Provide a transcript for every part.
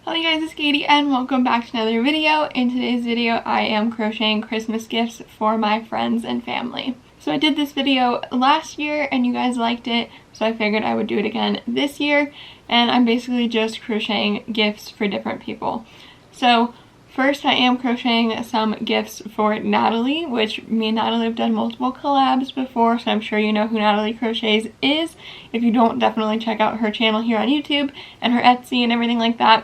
Hello you guys, it's Katie and welcome back to another video. In today's video I am crocheting Christmas gifts for my friends and family. So I did this video last year and you guys liked it, so I figured I would do it again this year, and I'm basically just crocheting gifts for different people. So first I am crocheting some gifts for Natalie, which me and Natalie have done multiple collabs before, so I'm sure you know who Natalie Crochets is. If you don't, definitely check out her channel here on YouTube and her Etsy and everything like that.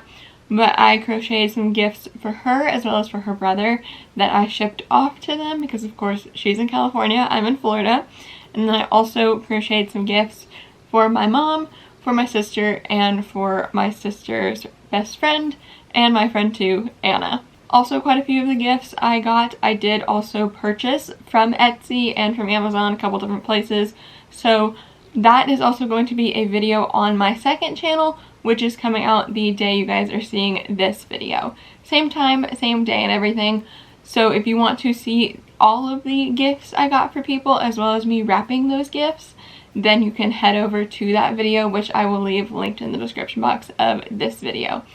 But I crocheted some gifts for her as well as for her brother that I shipped off to them because of course she's in California, I'm in Florida. And then I also crocheted some gifts for my mom, for my sister, and for my sister's best friend, and my friend too, Anna. Also, quite a few of the gifts I got, I did also purchase from Etsy and from Amazon, a couple different places. So that is also going to be a video on my second channel, which is coming out the day you guys are seeing this video. Same time, same day and everything. So if you want to see all of the gifts I got for people as well as me wrapping those gifts, then you can head over to that video, which I will leave linked in the description box of this video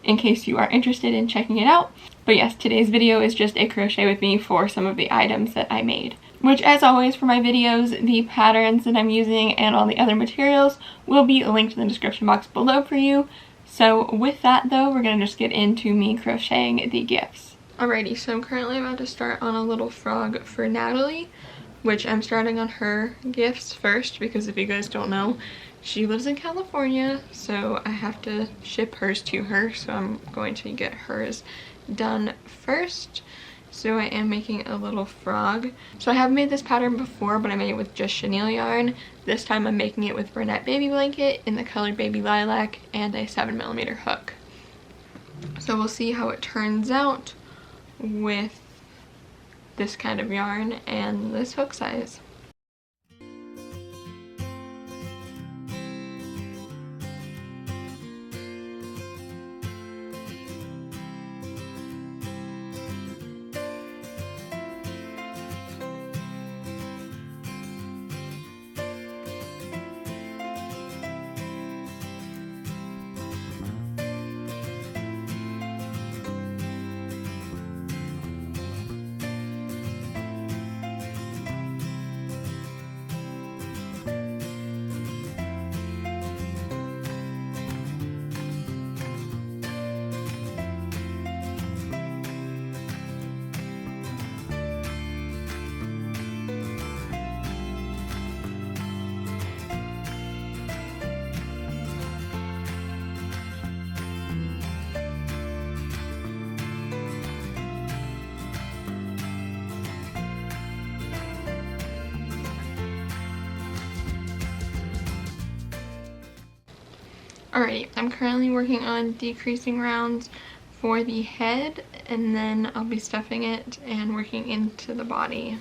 in case you are interested in checking it out. But yes, today's video is just a crochet with me for some of the items that I made. Which, as always, for my videos, the patterns that I'm using and all the other materials will be linked in the description box below for you. So with that though, we're going to just get into me crocheting the gifts. Alrighty, so I'm currently about to start on a little frog for Natalie, which I'm starting on her gifts first because if you guys don't know, she lives in California, so I have to ship hers to her, so I'm going to get hers done first. So I am making a little frog. So I have made this pattern before, but I made it with just chenille yarn. This time I'm making it with Bernette Baby Blanket in the color Baby Lilac and a 7mm hook. So we'll see how it turns out with this kind of yarn and this hook size. Alrighty, I'm currently working on decreasing rounds for the head, and then I'll be stuffing it and working into the body.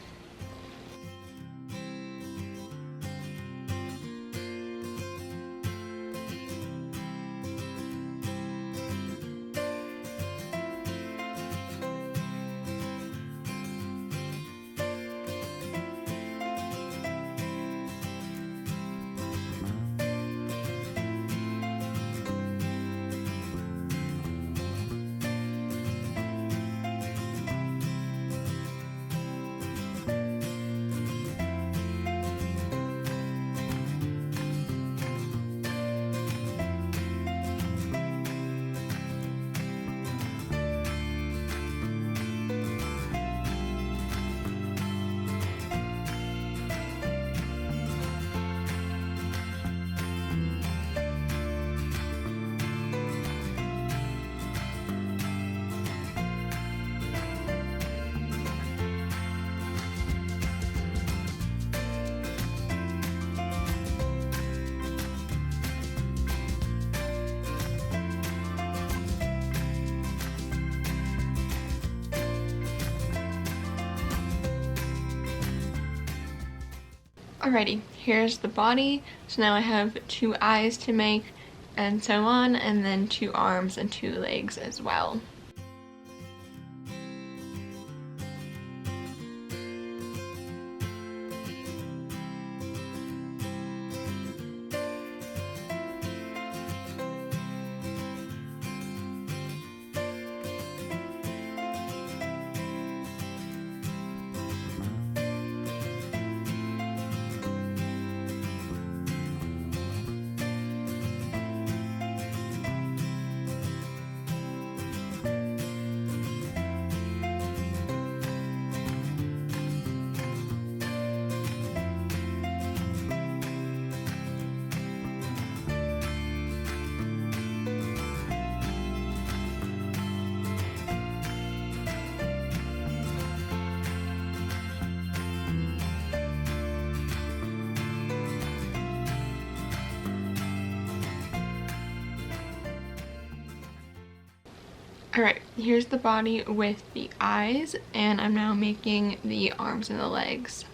Alrighty, here's the body. So now I have 2 eyes to make and so on, and then 2 arms and 2 legs as well. Alright, here's the body with the eyes, and I'm now making the arms and the legs.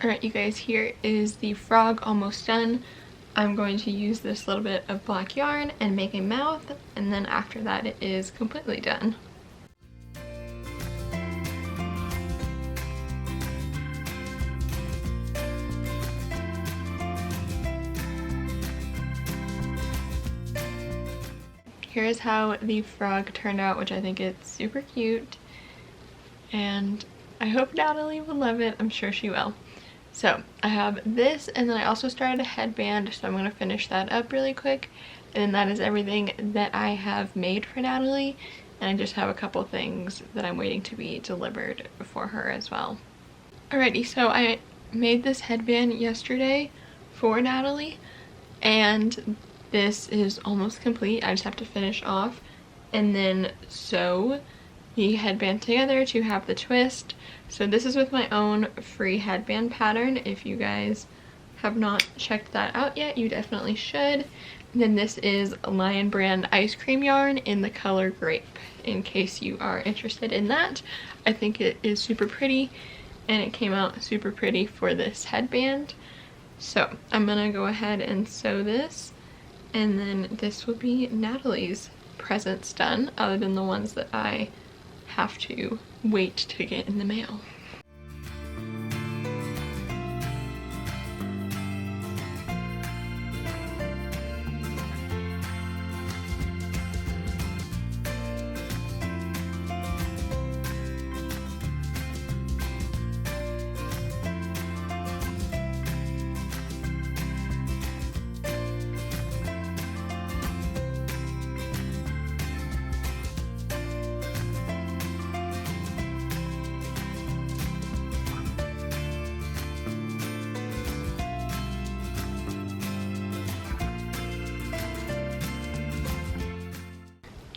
Alright you guys, here is the frog almost done. I'm going to use this little bit of black yarn and make a mouth, and then after that it is completely done. Here's how the frog turned out, which I think is super cute, and I hope Natalie will love it. I'm sure she will. So I have this, and then I also started a headband, so I'm going to finish that up really quick, and that is everything that I have made for Natalie, and I just have a couple things that I'm waiting to be delivered for her as well. Alrighty, so I made this headband yesterday for Natalie, and this is almost complete. I just have to finish off and then sew the headband together to have the twist. So this is with my own free headband pattern. If you guys have not checked that out yet, you definitely should. And then this is Lion Brand ice cream yarn in the color grape, in case you are interested in that. I think it is super pretty, and it came out super pretty for this headband. So I'm gonna go ahead and sew this, and then this will be Natalie's presents done, other than the ones that I have to wait to get in the mail.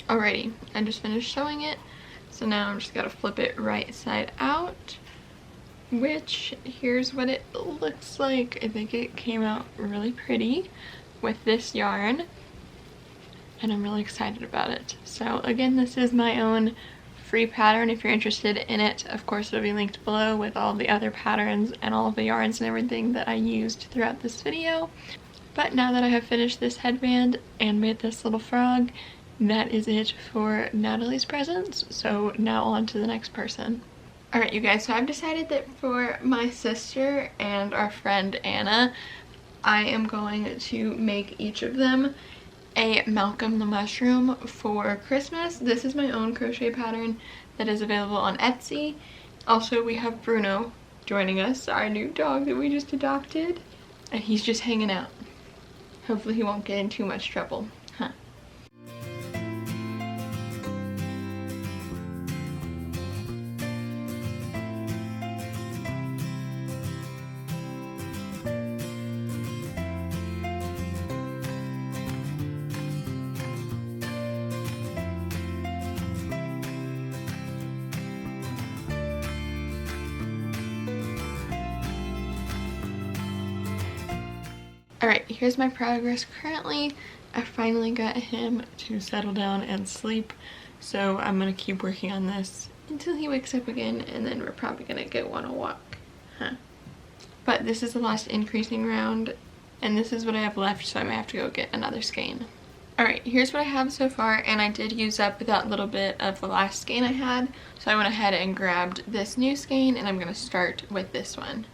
Alrighty, I just finished sewing it, so now I'm just gotta flip it right side out, which here's what it looks like. I think it came out really pretty with this yarn, and I'm really excited about it. So again, this is my own free pattern. If you're interested in it, of course it'll be linked below with all the other patterns and all of the yarns and everything that I used throughout this video. But now that I have finished this headband and made this little frog, that is it for Natalie's presents. So now on to the next person. Alright you guys, so I've decided that for my sister and our friend Anna, I am going to make each of them a Malcolm the Mushroom for Christmas. This is my own crochet pattern that is available on Etsy. Also, we have Bruno joining us, our new dog that we just adopted, and he's just hanging out. Hopefully he won't get in too much trouble. Huh. Alright, here's my progress currently. I finally got him to settle down and sleep, so I'm gonna keep working on this until he wakes up again, and then we're probably gonna go on a walk. But this is the last increasing round, and this is what I have left, so I might have to go get another skein. Alright, here's what I have so far, and I did use up that little bit of the last skein I had, so I went ahead and grabbed this new skein, and I'm gonna start with this one.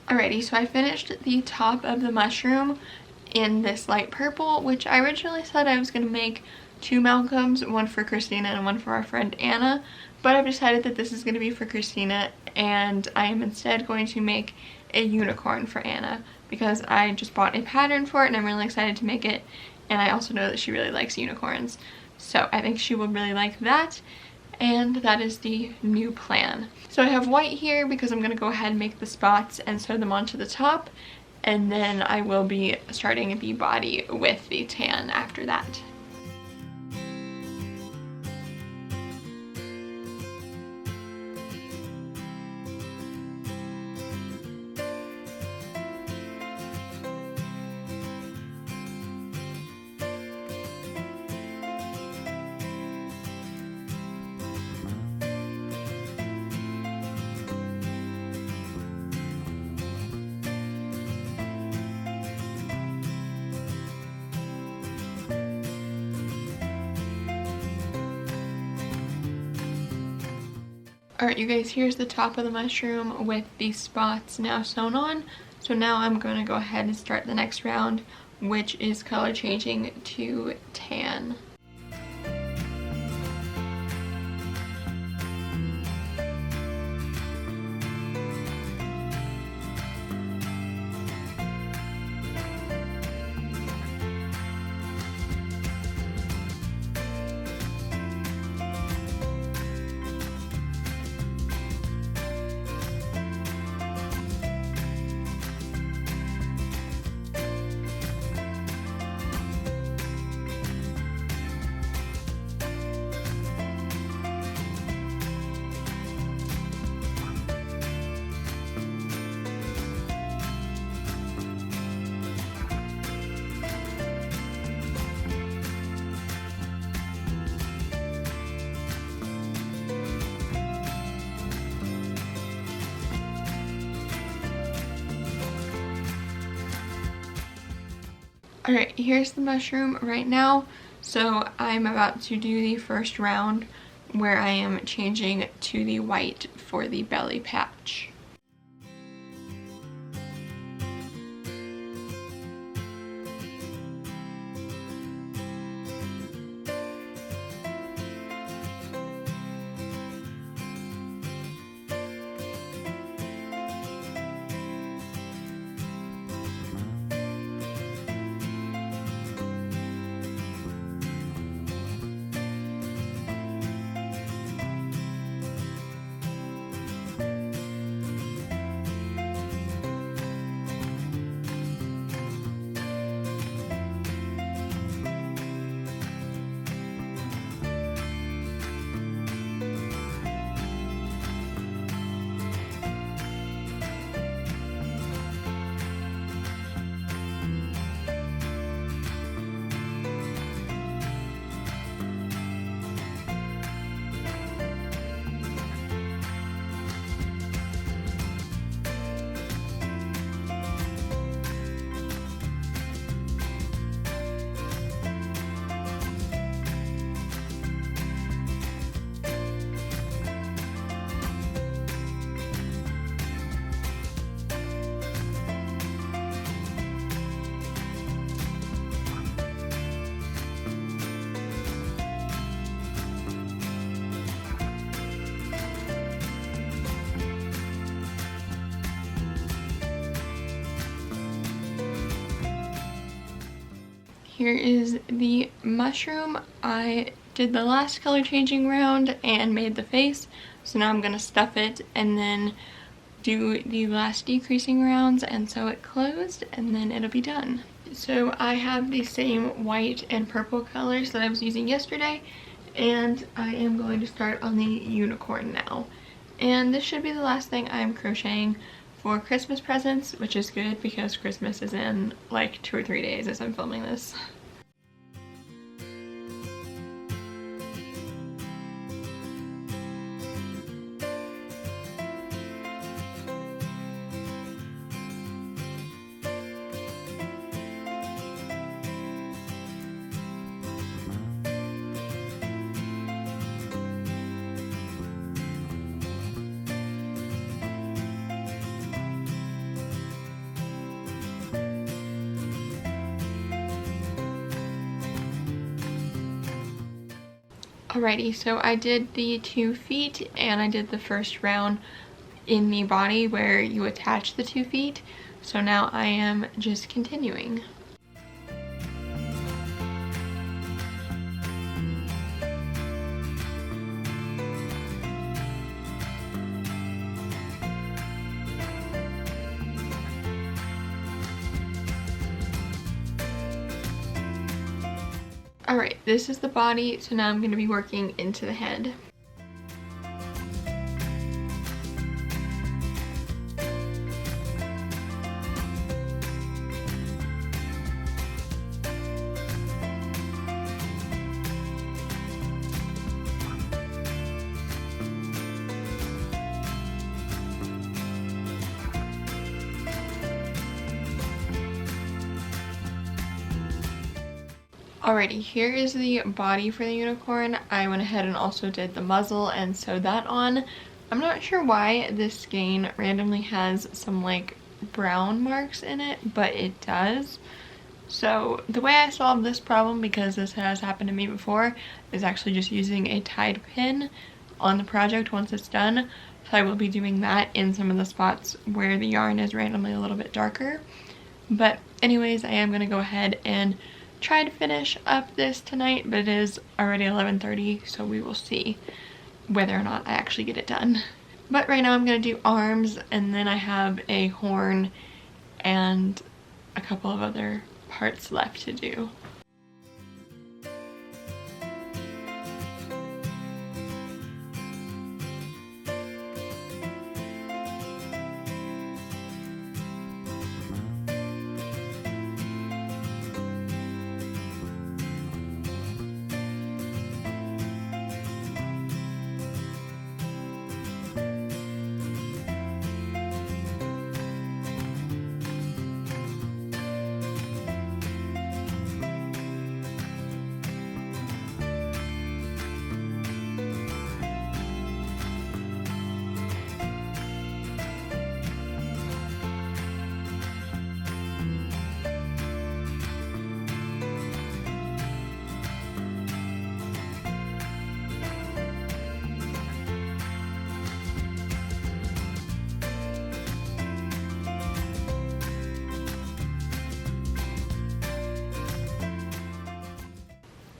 Alrighty, so I finished the top of the mushroom in this light purple, which I originally said I was going to make two Malcolms, one for Christina and one for our friend Anna, but I've decided that this is going to be for Christina, and I am instead going to make a unicorn for Anna, because I just bought a pattern for it and I'm really excited to make it, and I also know that she really likes unicorns. So I think she will really like that. And that is the new plan. So I have white here because I'm going to go ahead and make the spots and sew them onto the top. And then I will be starting the body with the tan after that. Alright you guys, here's the top of the mushroom with the spots now sewn on. So now I'm going to go ahead and start the next round, which is color changing to tan. Alright, here's the mushroom right now. So I'm about to do the first round where I am changing to the white for the belly patch. Here is the mushroom. I did the last color changing round and made the face. So now I'm going to stuff it and then do the last decreasing rounds and sew it closed, and then it'll be done. So I have the same white and purple colors that I was using yesterday, and I am going to start on the unicorn now. And this should be the last thing I'm crocheting for Christmas presents, which is good because Christmas is in like 2 or 3 days as I'm filming this. Alrighty, so I did the 2 feet and I did the first round in the body where you attach the 2 feet. So now I am just continuing. Alright, this is the body, so now I'm going to be working into the head. Alrighty, here is the body for the unicorn. I went ahead and also did the muzzle and sewed that on. I'm not sure why this skein randomly has some like brown marks in it, but it does. So the way I solved this problem, because this has happened to me before, is actually just using a tied pin on the project once it's done. So I will be doing that in some of the spots where the yarn is randomly a little bit darker. But anyways, I am going to go ahead and try to finish up this tonight, but it is already 11:30, so we will see whether or not I actually get it done. But right now I'm going to do arms, and then I have a horn and a couple of other parts left to do.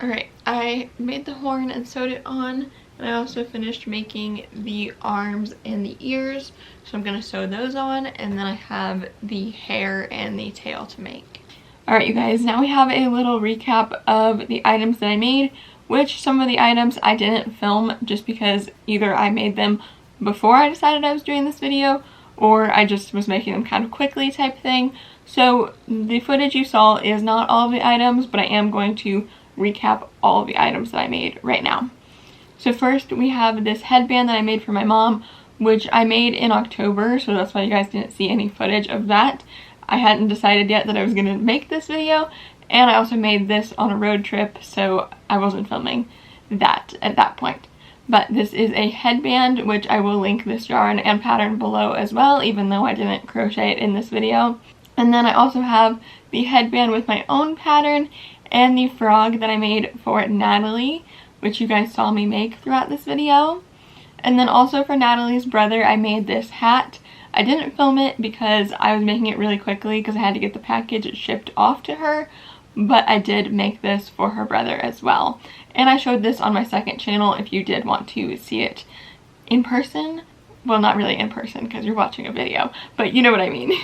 Alright, I made the horn and sewed it on, and I also finished making the arms and the ears, so I'm going to sew those on, and then I have the hair and the tail to make. Alright you guys, now we have a little recap of the items that I made, which some of the items I didn't film just because either I made them before I decided I was doing this video, or I just was making them kind of quickly type thing. So the footage you saw is not all of the items, but I am going to recap all of the items that I made right now. So first we have this headband that I made for my mom, which I made in October, so that's why you guys didn't see any footage of that. I hadn't decided yet that I was going to make this video, and I also made this on a road trip, so I wasn't filming that at that point. But this is a headband, which I will link this yarn and pattern below as well, even though I didn't crochet it in this video. And then I also have the headband with my own pattern and the frog that I made for Natalie, which you guys saw me make throughout this video. And then also for Natalie's brother, I made this hat. I didn't film it because I was making it really quickly because I had to get the package shipped off to her, but I did make this for her brother as well. And I showed this on my second channel if you did want to see it in person. Well, not really in person because you're watching a video, but you know what I mean.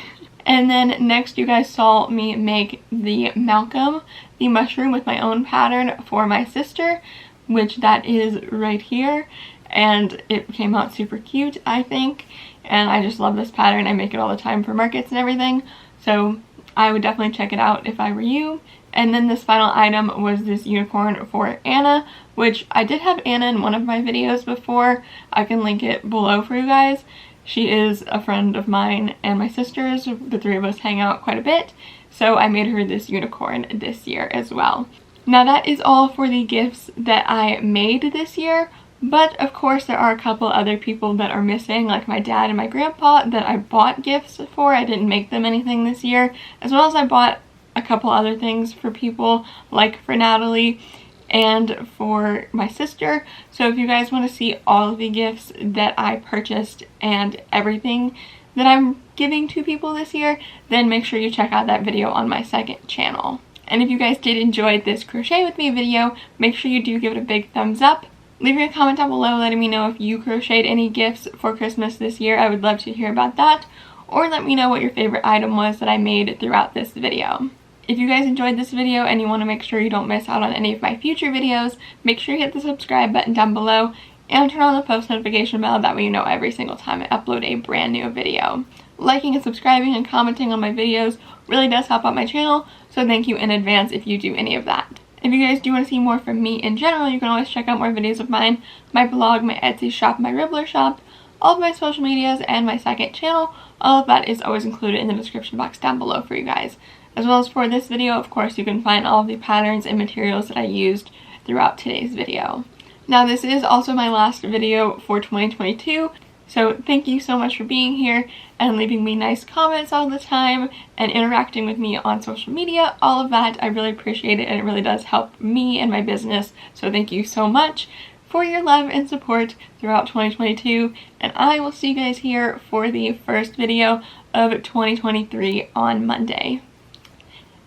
And then next you guys saw me make the Malcolm, the mushroom with my own pattern for my sister, which that is right here. And it came out super cute, I think. And I just love this pattern. I make it all the time for markets and everything. So I would definitely check it out if I were you. And then this final item was this unicorn for Anna, which I did have Anna in one of my videos before. I can link it below for you guys. She is a friend of mine and my sister's. The three of us hang out quite a bit. So I made her this unicorn this year as well. Now that is all for the gifts that I made this year. But of course there are a couple other people that are missing, like my dad and my grandpa, that I bought gifts for. I didn't make them anything this year. As well as I bought a couple other things for people, like for Natalie and for my sister. So if you guys want to see all of the gifts that I purchased and everything that I'm giving to people this year, then make sure you check out that video on my second channel. And if you guys did enjoy this crochet with me video, make sure you do give it a big thumbs up. Leave me a comment down below letting me know if you crocheted any gifts for Christmas this year. I would love to hear about that. Or let me know what your favorite item was that I made throughout this video. If you guys enjoyed this video and you want to make sure you don't miss out on any of my future videos, make sure you hit the subscribe button down below and turn on the post notification bell, that way you know every single time I upload a brand new video. Liking and subscribing and commenting on my videos really does help out my channel, so thank you in advance if you do any of that. If you guys do want to see more from me in general, you can always check out more videos of mine, my blog, my Etsy shop, my Ribbler shop, all of my social medias, and my second channel. All of that is always included in the description box down below for you guys. As well as for this video, of course, you can find all of the patterns and materials that I used throughout today's video. Now, this is also my last video for 2022, so thank you so much for being here and leaving me nice comments all the time and interacting with me on social media. All of that, I really appreciate it, and it really does help me and my business, so thank you so much for your love and support throughout 2022, and I will see you guys here for the first video of 2023 on Monday.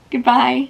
Goodbye.